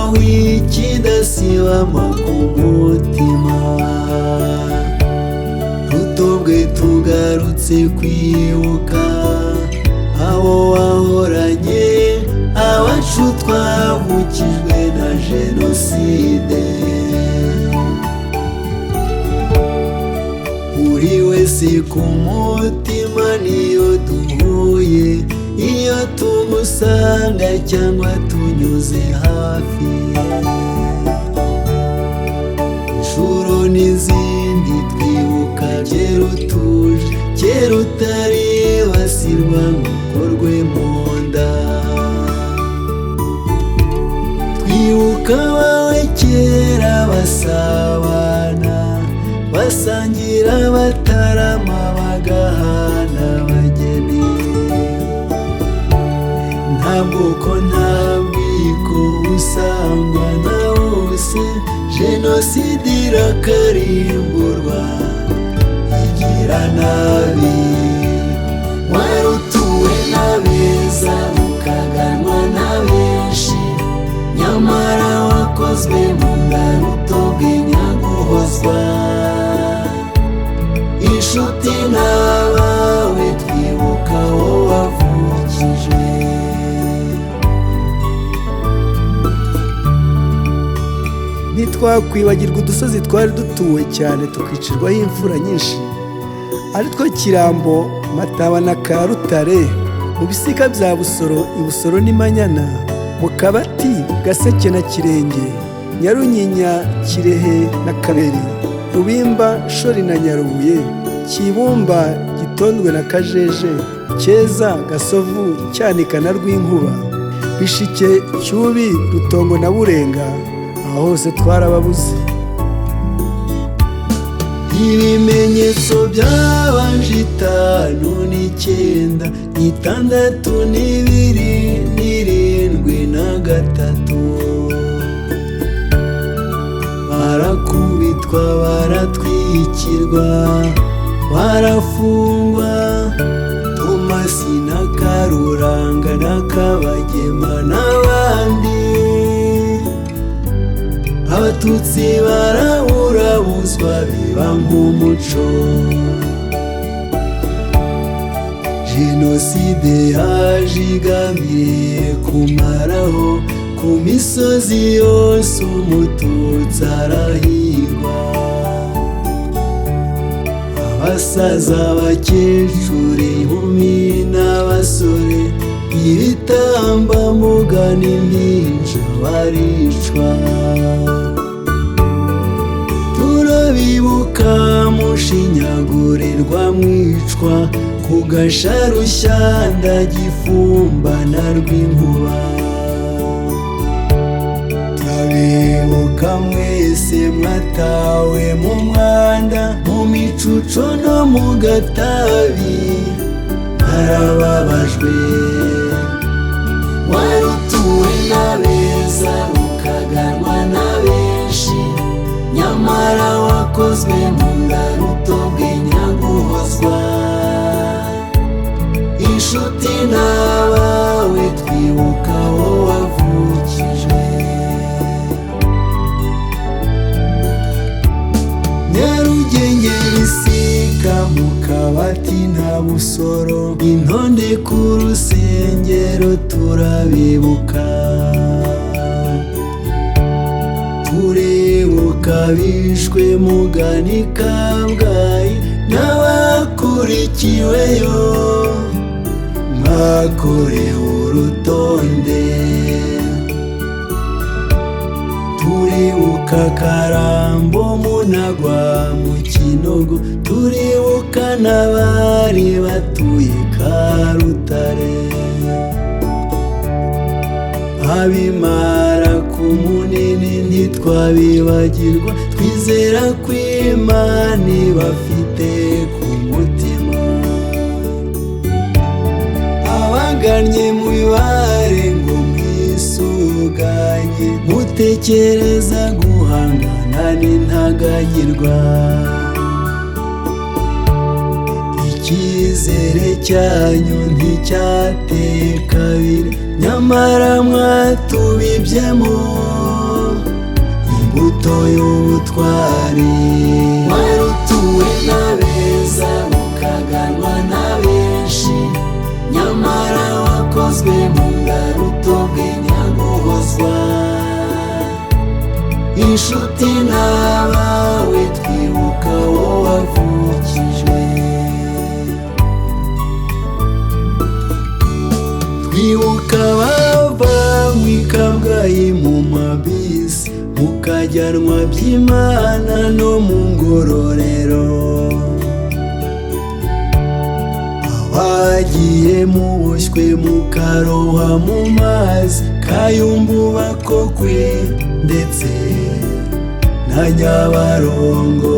aho ikidasibama ku mutima. Rutobwe tugarutse kwibuka abo wahoranye, abacu twavukijwe na Jenoside. Buri wese ku mutima niyo duhuye, iyo tugusanga cyangwa tunyuze hafi. Inshuro n'izindi twibuka kera utuje, kera utaribasirwa ngukorwe mu nda. Twibuka abawe kera basabana, basangira batarama bagahana abageni. Nta bwoko nta bwiko usangwa na bose, Jenoside irakarimburwa igira nabi. Wari utuwe n'abeza ukaganwa na benshi, nyamara wakozwe mu nda Rutobwe Nyaguhozwa. Inshuti n'abawe twibuka aho wavukijwe. Ntitwakwibagirwa udusozi twari dutuwe cyane tukicirwaho imfura nyinshi, ari two Kirambo, Mataba na Karutare, mu bisika bya Busoro, Ibusoro n'i Manyana, mu Kabati, Gaseke na Kirenge, Nyarunyinya, Kirehe na Kaberi, Rubimba, Shori na Nyarubuye, Kibumba, Gitondwe na Kajeje, Cyeza, Gasovu, Cyanika na Rwinkuba, Bishike, Cyubi, Rutongo na Burenga. Aho hose twarababuze. Ibimenyetso byabanje 5 n'9 n'6 n'2 n'7 na 3. Barakubitwa, baratwikirwa, barafungwa. Tomasi na Karuranga na Kabagema n'abandi. Abatutsi baraburabuzwa biba nk'umuco. Jenoside yaje igambiriye kumaraho, ku misozi yose Umututsi arahigwa. Abasaza, abakecuru, inkumi n'abasore, ibitambambuga n'impinja baricwa. Turabibuka mushinyagurirwa mwicwa, ku Gasharushyanda, Gifumba na Rwinkuba. Turabibuka mwese mwatawe mu mwanda, mu micuco no mu gatabi. Narababajwe, wari utuwe n'abeza ukaganwa na benshi, nyamara wakozwe mu nda Rutobwe Nyaguhozwa. Inshuti n'abawe twibuka aho wavukijwe. Nyarugenge, Bisika, mu Kabati na Busoro, Intonde ku rusengero turabibuka. Turibuka bishwe mu Gani, Kabgayi n'abakurikiweyo. Mwakorewe urutonde. Turibuka Karambo, Munagwa, mu Kinogo. Turibuka n'abari batuye Karutare. Abimara ku Munini ntitwabibagirwa, twizera ko Imana ibafite ku mutima. Abagannye mu bibare ngo mwisuganye, mutekereza guhangana n'intagayirwa. Icyizere cyanyu nticyateye kabiri, nyamara mwatubibyemo. utoye ubutwari, wari utuwe n'abeza ukaganwa na benshi, nyamara wakozwe mu ngaruto bw'inyaguhozwa. Inshuti n'abawe twibuka wowe wavukijwe, twibuka abavanywe i Kabgayi mu mabisi, mukajyanwa by'Imana no mu ngororero, abagiye muboshywe mukaroha mu mazi, Kayumbu Bakokwe ndetse na Nyabarongo.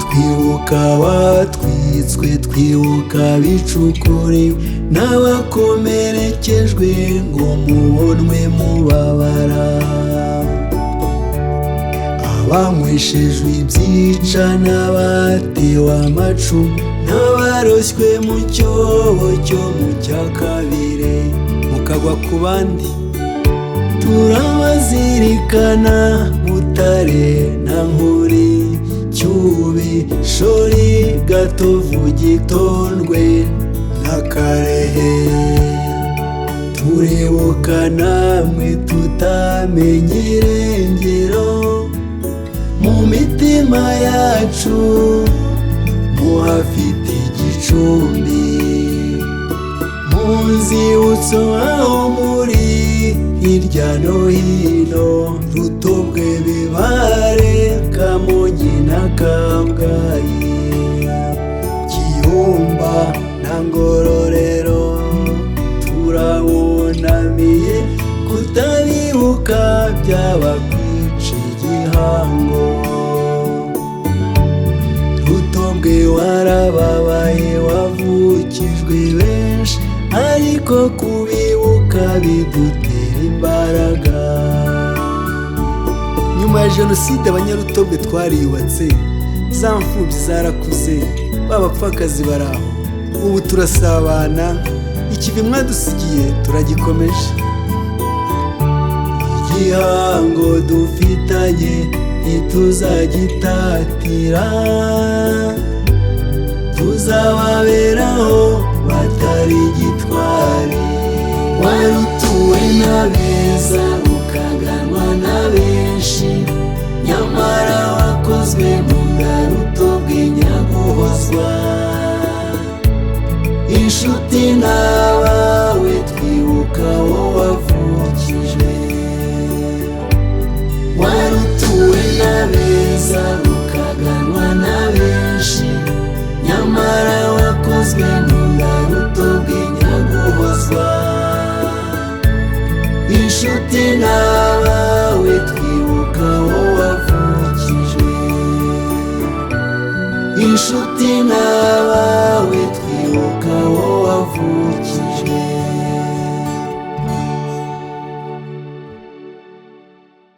Twibuka abatwitswe, twibuka abicukuriwe n'abakomerekejwe ngo mubonwe mubabara, abanyweshejwe ibyica n'abatewe amacumu, n'abaroshywe mu cyobo cyo mu cya kabiri mukagwa ku bandi. Turabazirikana Butare na Nkuri, Cyubi, Shori, Gatovu, Gitondwe na Karehe. Turibuka namwe tutamenye irengero, mu mitima yacu muhafite igicumbi, mu nzibutso aho muri hirya no hino, Rutobwe, Bibare, Kamonyi na Kabgayi, Kiyumba na Ngororero. Turabunamiye kutabibuka byaba kwica igihango. Rutobwe warababaye wavukijwe benshi, ariko kubibuka bidutera imbaraga. Nyuma ya Jenoside Abanyarutobwe twariyubatse, za mfubyi zarakuze, b'abapfakazi baraho, ubu turasabana, ikivi mwadusigiye turagikomeje. Igihango dufitanye ntituzagitatira, tuzababeraho batari gitwari, wari utuwe n'abeza ukaganwa na benshi, nyamara wakozwe mu ngaruto bw'inyaguhozwa. Inshuti n'abawe twibuka wowe wavukijwe, wari utuwe n'abeza ukaganwa na benshi, nyamara wakozwe mu ngaruto bw'inyaguhozwa. Inshuti n'abawe twibuka wowe wavukijwe, inshuti n'abawe twibuka wowe wavukijwe.